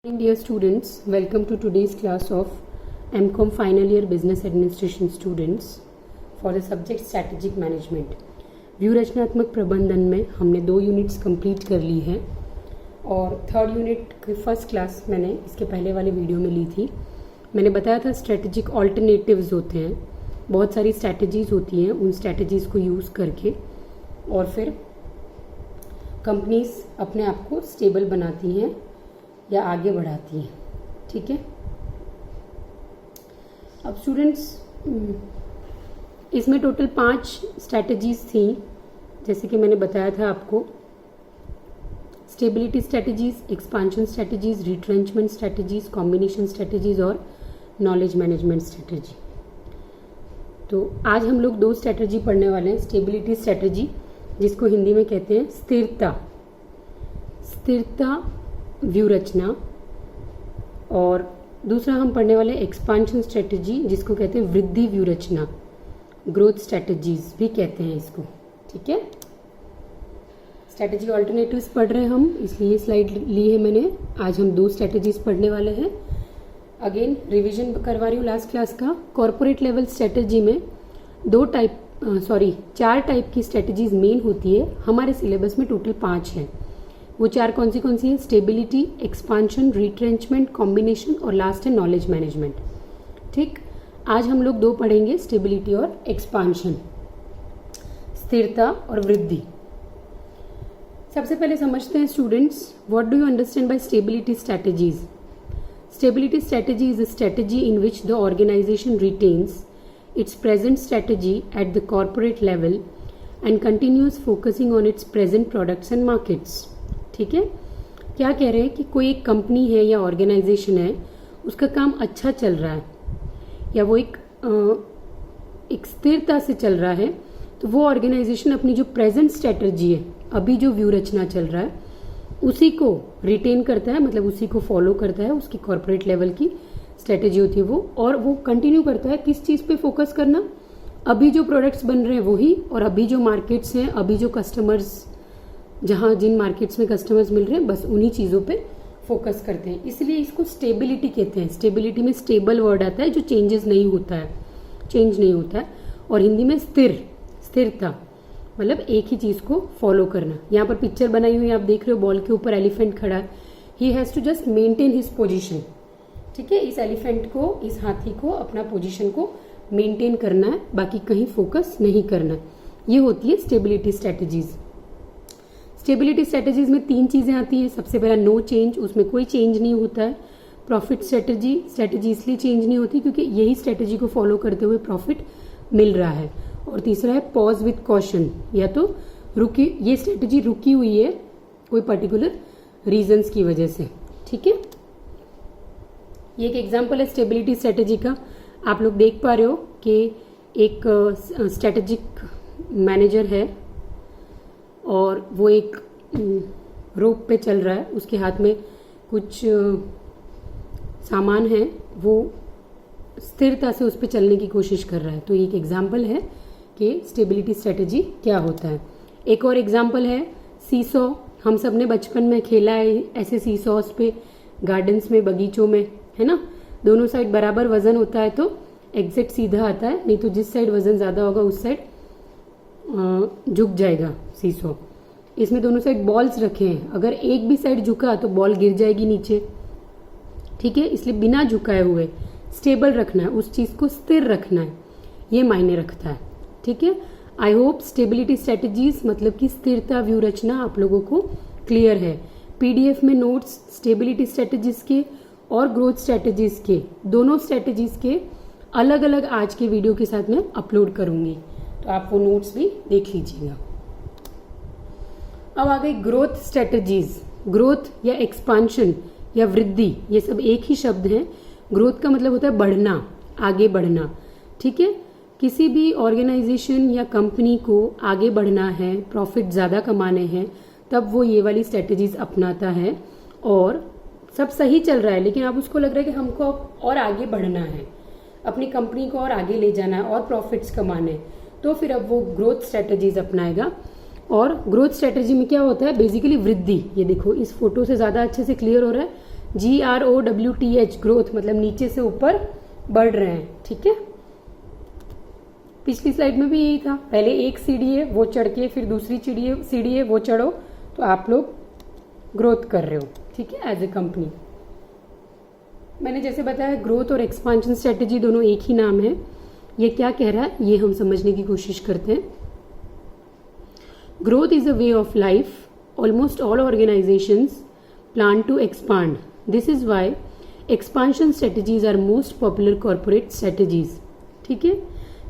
Dear students, welcome to today's class of MCOM final year business administration students for the subject strategic management. View रचनात्मक प्रबंधन में हमने 2 units complete कर ली है और थर्ड यूनिट की फर्स्ट क्लास मैंने इसके पहले वाले वीडियो में ली थी। मैंने बताया था स्ट्रेटेजिक ऑल्टरनेटिव्स होते हैं, बहुत सारी स्ट्रैटेजीज होती हैं, उन स्ट्रैटेजीज को यूज़ करके और फिर कंपनीज अपने आप को स्टेबल बनाती हैं या आगे बढ़ाती हैं। ठीक है, अब स्टूडेंट्स इसमें टोटल 5 स्ट्रैटेजीज थी, जैसे कि मैंने बताया था आपको। Stability strategies, expansion strategies, retrenchment strategies, combination strategies और नॉलेज मैनेजमेंट स्ट्रैटेजी। तो आज हम लोग 2 स्ट्रैटेजी पढ़ने वाले हैं। स्टेबिलिटी स्ट्रैटेजी, जिसको हिंदी में कहते हैं स्थिरता व्यू रचना, और दूसरा हम पढ़ने वाले एक्सपांशन स्ट्रेटजी, जिसको कहते हैं वृद्धि व्यू रचना, ग्रोथ स्ट्रेटजीज भी कहते हैं इसको। ठीक है, स्ट्रेटजी ऑल्टरनेटिव्स पढ़ रहे हैं हम, इसलिए स्लाइड ली है मैंने। आज हम 2 स्ट्रेटजीज पढ़ने वाले हैं। अगेन रिवीजन करवा रही हूँ लास्ट क्लास का। कॉर्पोरेट लेवल स्ट्रेटजी में 4 टाइप की स्ट्रेटजीज मेन होती है। हमारे सिलेबस में टोटल 5 है। वो 4 कौन सी है? स्टेबिलिटी, एक्सपांशन, रिट्रेंचमेंट, कॉम्बिनेशन और लास्ट है नॉलेज मैनेजमेंट। ठीक, आज हम लोग 2 पढ़ेंगे, स्टेबिलिटी और एक्सपांशन, स्थिरता और वृद्धि। सबसे पहले समझते हैं students, what do you understand by stability strategies. Stability strategy is a strategy in which the organisation retains its present strategy at the corporate level and continues focusing on its present products and markets। ठीक है, क्या कह रहे हैं कि कोई एक company है या ऑर्गेनाइजेशन है, उसका काम अच्छा चल रहा है या वो एक स्थिरता से चल रहा है, तो वो ऑर्गेनाइजेशन अपनी जो प्रेजेंट स्ट्रेटजी है, अभी जो व्यू रचना चल रहा है, उसी को रिटेन करता है, मतलब उसी को फॉलो करता है, उसकी कॉर्पोरेट लेवल की स्ट्रेटेजी होती है वो, और वो कंटिन्यू करता है किस चीज़ पे फोकस करना, अभी जो प्रोडक्ट्स बन रहे हैं वही, और अभी जो मार्केट्स हैं, अभी जो कस्टमर्स, जहाँ जिन मार्केट्स में कस्टमर्स मिल रहे हैं, बस उन्हीं चीज़ों पे फोकस करते हैं। इसलिए इसको स्टेबिलिटी कहते हैं। स्टेबिलिटी में स्टेबल वर्ड आता है, जो चेंज नहीं होता है, और हिंदी में स्थिरता, मतलब एक ही चीज़ को फॉलो करना। यहाँ पर पिक्चर बनाई हुई आप देख रहे हो, बॉल के ऊपर एलिफेंट खड़ा है। He has to just maintain his position. ठीक है, इस एलिफेंट को, इस हाथी को अपना पोजीशन को मेंटेन करना है, बाकी कहीं फोकस नहीं करना। ये होती है स्टेबिलिटी स्ट्रेटजीज। स्टेबिलिटी स्ट्रेटजीज में 3 चीजें आती हैं। सबसे पहला नो चेंज, उसमें कोई चेंज नहीं होता है। प्रॉफिट स्ट्रेटजी इसलिए चेंज नहीं होती क्योंकि यही स्ट्रेटजी को फॉलो करते हुए प्रॉफिट मिल रहा है। और तीसरा है पॉज विथ कॉशन, या तो ये स्ट्रेटजी रुकी हुई है कोई पर्टिकुलर रीजंस की वजह से। ठीक है, ये एक एग्जाम्पल है स्टेबिलिटी स्ट्रेटेजी का। आप लोग देख पा रहे हो कि एक स्ट्रेटेजिक मैनेजर है और वो एक रोप पे चल रहा है, उसके हाथ में कुछ सामान है, वो स्थिरता से उस पे चलने की कोशिश कर रहा है। तो ये एक एग्जाम्पल है कि स्टेबिलिटी स्ट्रेटेजी क्या होता है। एक और एग्जाम्पल है सीसॉ। हम सब ने बचपन में खेला है ऐसे सीसॉस पे, गार्डन्स में, बगीचों में, है ना। दोनों साइड बराबर वजन होता है तो एग्जिट सीधा आता है, नहीं तो जिस साइड वजन ज्यादा होगा उस साइड झुक जाएगा सीसॉ। इसमें दोनों साइड बॉल्स रखे हैं, अगर एक भी साइड झुका तो बॉल गिर जाएगी नीचे। ठीक है, इसलिए बिना झुकाए हुए स्टेबल रखना है, उस चीज को स्थिर रखना है, ये मायने रखता है। ठीक है, आई होप स्टेबिलिटी स्ट्रेटेजीज मतलब कि स्थिरता व्यू रचना आप लोगों को क्लियर है। पीडीएफ में नोट्स स्टेबिलिटी स्ट्रेटेजीज के और ग्रोथ स्ट्रेटेजीज के, दोनों स्ट्रेटेजीज के अलग अलग आज के वीडियो के साथ मैं अपलोड करूंगी, तो आप वो नोट्स भी देख लीजिएगा। अब आ गई ग्रोथ स्ट्रेटेजीज। ग्रोथ या एक्सपांशन या वृद्धि, ये सब एक ही शब्द है। ग्रोथ का मतलब होता है बढ़ना, आगे बढ़ना। ठीक है, किसी भी ऑर्गेनाइजेशन या कंपनी को आगे बढ़ना है, प्रॉफिट ज्यादा कमाने हैं, तब वो ये वाली स्ट्रेटेजीज अपनाता है। और सब सही चल रहा है, लेकिन अब उसको लग रहा है कि हमको और आगे बढ़ना है, अपनी कंपनी को और आगे ले जाना है और प्रॉफिट्स कमाने, तो फिर अब वो ग्रोथ स्ट्रेटजीज अपनाएगा। और ग्रोथ स्ट्रेटजी में क्या होता है? बेसिकली वृद्धि। ये देखो, इस फोटो से ज्यादा अच्छे से क्लियर हो रहा है, GROWTH ग्रोथ मतलब नीचे से ऊपर बढ़ रहे हैं, ठीक है। पिछली स्लाइड में भी यही था, पहले एक सीढ़ी है वो चढ़ के फिर दूसरी सीढ़ी है वो चढ़ो, तो आप लोग ग्रोथ कर रहे हो, ठीक है, एज ए कंपनी। मैंने जैसे बताया ग्रोथ और एक्सपांशन स्ट्रेटेजी दोनों एक ही नाम है। ये क्या कह रहा है ये हम समझने की कोशिश करते हैं। Growth is a way of life, almost all organisations plan to expand, this is why expansion strategies are most popular corporate strategies, ठीक है।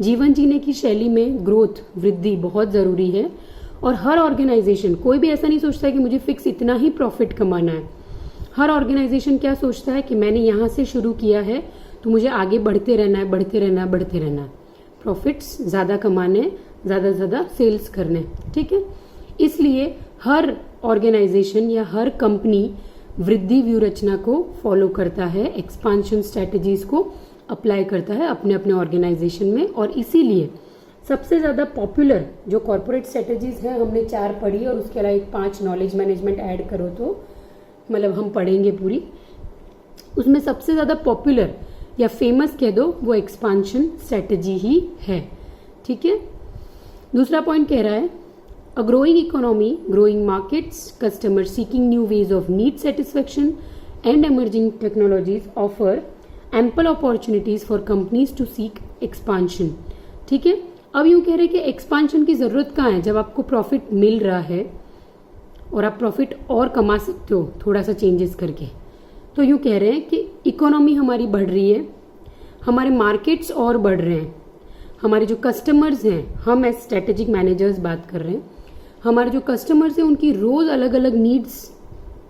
जीवन जीने की शैली में ग्रोथ वृद्धि बहुत जरूरी है और हर ऑर्गेनाइजेशन, कोई भी ऐसा नहीं सोचता है कि मुझे फिक्स इतना ही प्रॉफिट कमाना है। हर ऑर्गेनाइजेशन क्या सोचता है कि मैंने यहाँ से शुरू किया है तो मुझे आगे बढ़ते रहना है, बढ़ते रहना है, बढ़ते रहना है, प्रॉफिट्स ज़्यादा कमाने, ज़्यादा से ज़्यादा सेल्स करने, ठीक है। इसलिए हर ऑर्गेनाइजेशन या हर कंपनी वृद्धि व्यूहरचना को फॉलो करता है, एक्सपांशन स्ट्रैटेजीज को अप्लाई करता है अपने अपने ऑर्गेनाइजेशन में। और इसीलिए सबसे ज़्यादा पॉपुलर जो कॉर्पोरेट स्ट्रैटेजीज हैं, हमने 4 पढ़ी और उसके अलावा 5 नॉलेज मैनेजमेंट ऐड करो तो मतलब हम पढ़ेंगे पूरी, उसमें सबसे ज़्यादा पॉपुलर या फेमस कह दो वो एक्सपांशन स्ट्रैटेजी ही है, ठीक है। दूसरा पॉइंट कह रहा है a growing economy, growing markets, customer seeking new ways of need satisfaction and emerging technologies offer ample opportunities for companies to seek expansion, ठीक है। अब यूं कह रहे हैं कि एक्सपांशन की जरूरत कहाँ है, जब आपको प्रॉफिट मिल रहा है और आप प्रॉफिट और कमा सकते हो थोड़ा सा चेंजेस करके, तो यूं कह रहे हैं कि इकोनॉमी हमारी बढ़ रही है, हमारे मार्केट्स और बढ़ रहे हैं, हमारे जो कस्टमर्स हैं, हम एज स्ट्रेटेजिक मैनेजर्स बात कर रहे हैं, हमारे जो कस्टमर्स हैं उनकी रोज अलग अलग नीड्स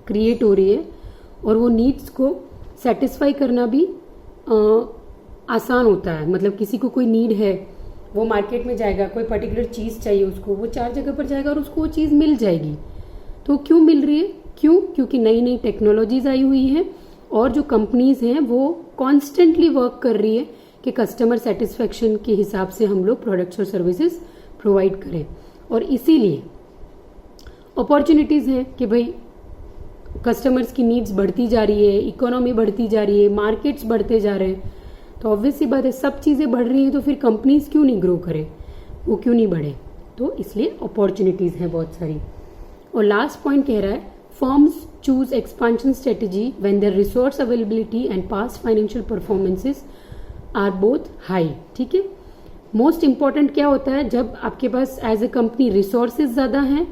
क्रिएट हो रही है और वो नीड्स को सेटिस्फाई करना भी आसान होता है। मतलब किसी को कोई नीड है, वो मार्केट में जाएगा, कोई पर्टिकुलर चीज़ चाहिए उसको, वो 4 जगह पर जाएगा और उसको वो चीज़ मिल जाएगी। तो क्यों मिल रही है, क्योंकि नई नई टेक्नोलॉजीज आई हुई है और जो कंपनीज हैं वो कॉन्स्टेंटली वर्क कर रही है कि कस्टमर सेटिस्फेक्शन के हिसाब से हम लोग प्रोडक्ट्स और सर्विसेज प्रोवाइड करें। और इसीलिए अपॉर्चुनिटीज हैं कि भाई कस्टमर्स की नीड्स बढ़ती जा रही है, इकोनॉमी बढ़ती जा रही है, मार्केट्स बढ़ते जा रहे हैं, तो ऑब्वियस सी बात है सब चीज़ें बढ़ रही हैं तो फिर कंपनीज क्यों नहीं ग्रो करें, वो क्यों नहीं बढ़े। तो इसलिए अपॉर्चुनिटीज़ हैं बहुत सारी। और लास्ट पॉइंट कह रहा है firms choose expansion strategy when their resource availability and past financial performances are both high, ठीक है। मोस्ट इंपॉर्टेंट क्या होता है, जब आपके पास एज ए कंपनी रिसोर्सेज ज़्यादा हैं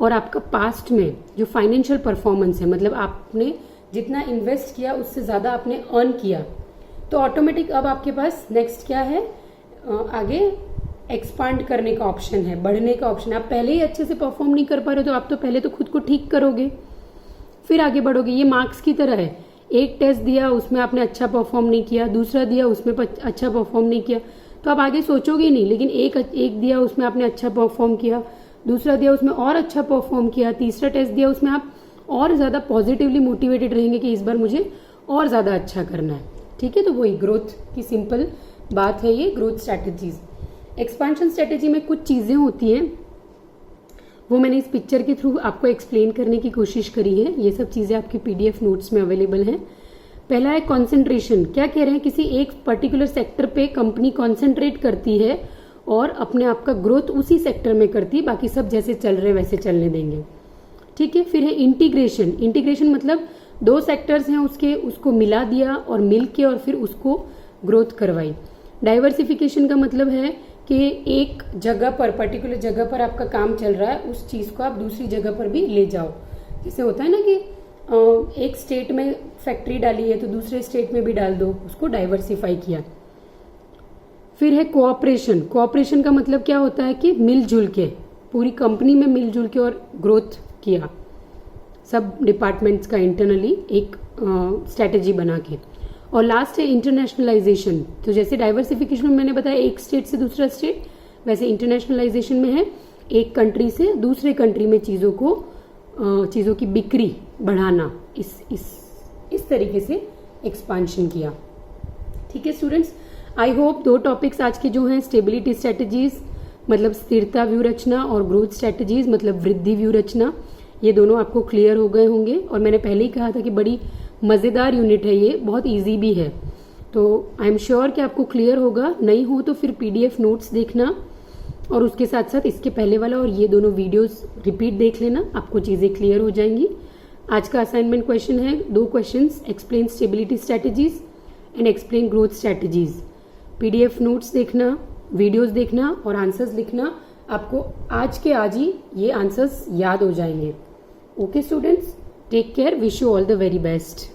और आपका पास्ट में जो फाइनेंशियल परफॉर्मेंस है, मतलब आपने जितना इन्वेस्ट किया उससे ज़्यादा आपने अर्न किया, तो ऑटोमेटिक अब आपके पास नेक्स्ट क्या है, आगे एक्सपांड करने का ऑप्शन है, बढ़ने का ऑप्शन है। आप पहले ही अच्छे से परफॉर्म नहीं कर पा रहे हो तो आप तो पहले तो खुद को ठीक करोगे फिर आगे बढ़ोगे। ये मार्क्स की तरह है, एक टेस्ट दिया उसमें आपने अच्छा परफॉर्म नहीं किया, दूसरा दिया उसमें अच्छा परफॉर्म नहीं किया, तो आप आगे सोचोगे नहीं। लेकिन एक दिया उसमें आपने अच्छा परफॉर्म किया, दूसरा दिया उसमें और अच्छा परफॉर्म किया, तीसरा टेस्ट दिया उसमें आप और ज़्यादा पॉजिटिवली मोटिवेटेड रहेंगे कि इस बार मुझे और ज़्यादा अच्छा करना है, ठीक है। तो वही ग्रोथ की सिंपल बात है ये ग्रोथ स्ट्रैटेजीज। एक्सपांशन स्ट्रैटेजी में कुछ चीज़ें होती हैं वो मैंने इस पिक्चर के थ्रू आपको एक्सप्लेन करने की कोशिश करी है। ये सब चीज़ें आपकी PDF नोट्स में अवेलेबल हैं। पहला है कॉन्सेंट्रेशन। क्या कह रहे हैं, किसी एक पर्टिकुलर सेक्टर पे कंपनी कॉन्सेंट्रेट करती है और अपने आप का ग्रोथ उसी सेक्टर में करती है, बाकी सब जैसे चल रहे वैसे चलने देंगे, ठीक है। फिर है इंटीग्रेशन। इंटीग्रेशन मतलब 2 सेक्टर्स हैं उसको मिला दिया और मिल के और फिर उसको ग्रोथ करवाई। डाइवर्सिफिकेशन का मतलब है कि एक जगह पर पर्टिकुलर जगह पर आपका काम चल रहा है, उस चीज़ को आप दूसरी जगह पर भी ले जाओ। जैसे होता है ना कि एक स्टेट में फैक्ट्री डाली है तो दूसरे स्टेट में भी डाल दो, उसको डाइवर्सिफाई किया। फिर है कोऑपरेशन। कोऑपरेशन का मतलब क्या होता है कि मिलजुल के, पूरी कंपनी में मिलजुल के और ग्रोथ किया, सब डिपार्टमेंट्स का इंटरनली एक स्ट्रैटेजी बना के। और लास्ट है इंटरनेशनलाइजेशन। तो जैसे डाइवर्सिफिकेशन में मैंने बताया एक स्टेट से दूसरा स्टेट, वैसे इंटरनेशनलाइजेशन में है एक कंट्री से दूसरे कंट्री में चीज़ों की बिक्री बढ़ाना। इस तरीके से एक्सपांशन किया, ठीक है स्टूडेंट्स। आई होप 2 टॉपिक्स आज के जो हैं, स्टेबिलिटी स्ट्रैटेजीज मतलब स्थिरता व्यूहरचना और ग्रोथ स्ट्रैटेजीज मतलब वृद्धि व्यूहरचना, ये दोनों आपको क्लियर हो गए होंगे। और मैंने पहले ही कहा था कि बड़ी मज़ेदार यूनिट है ये, बहुत इजी भी है। तो आई एम श्योर कि आपको क्लियर होगा। नहीं हो तो फिर PDF नोट्स देखना और उसके साथ साथ इसके पहले वाला और ये दोनों वीडियोस रिपीट देख लेना, आपको चीज़ें क्लियर हो जाएंगी। आज का असाइनमेंट क्वेश्चन है 2 questions, explain stability strategies and explain growth strategies. PDF notes देखना, वीडियोस देखना और आंसर्स लिखना। आपको आज के आज ही ये आंसर्स याद हो जाएंगे। Okay students, take care, wish you all the very best.